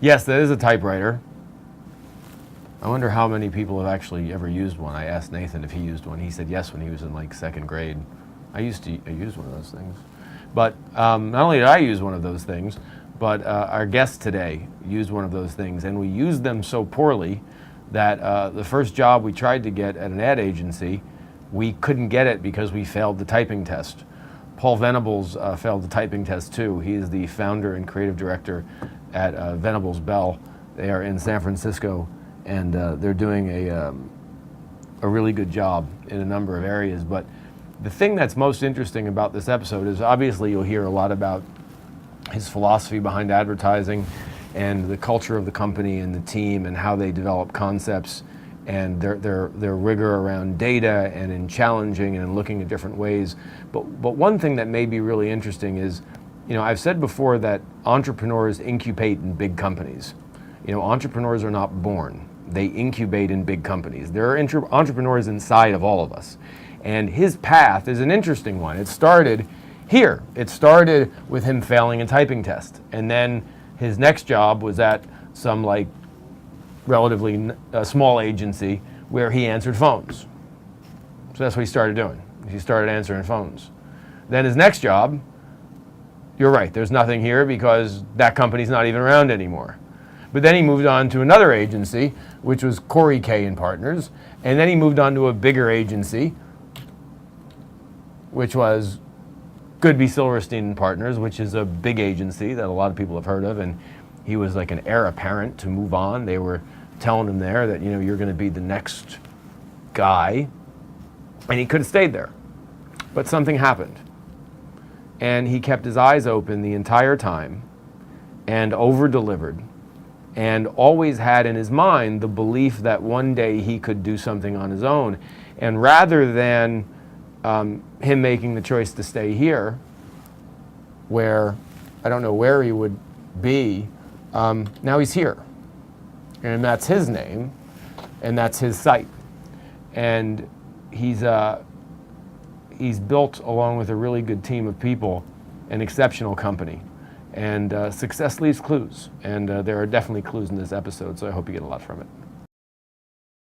Yes, that is a typewriter. I wonder how many people have actually ever used one. I asked Nathan if he used one. He said yes when he was in like second grade. I used one of those things. But not only did I use one of those things, but our guest today used one of those things, and we used them so poorly that the first job we tried to get at an ad agency, we couldn't get it because we failed the typing test. Paul Venables failed the typing test too. He is the founder and creative director at Venables Bell. They are in San Francisco, and they're doing a really good job in a number of areas. But the thing that's most interesting about this episode is obviously you'll hear a lot about his philosophy behind advertising and the culture of the company and the team and how they develop concepts and their rigor around data and in challenging and in looking at different ways. But one thing that may be really interesting is, I've said before that entrepreneurs incubate in big companies. Entrepreneurs are not born. They incubate in big companies. There are entrepreneurs inside of all of us. And his path is an interesting one. It started here. It started with him failing a typing test. And then his next job was at some relatively small agency where he answered phones. So that's what he started doing. He started answering phones. Then his next job, you're right, there's nothing here because that company's not even around anymore. But then he moved on to another agency, which was Corey K. and Partners. And then he moved on to a bigger agency, which was Goodby Silverstein and Partners, which is a big agency that a lot of people have heard of. And he was like an heir apparent to move on. They were telling him there that, you're going to be the next guy. And he could have stayed there. But something happened. And he kept his eyes open the entire time and over-delivered and always had in his mind the belief that one day he could do something on his own. And rather than him making the choice to stay here, where I don't know where he would be, now he's here. And that's his name, and that's his site. And he's built, along with a really good team of people, an exceptional company. And success leaves clues, and there are definitely clues in this episode, so I hope you get a lot from it.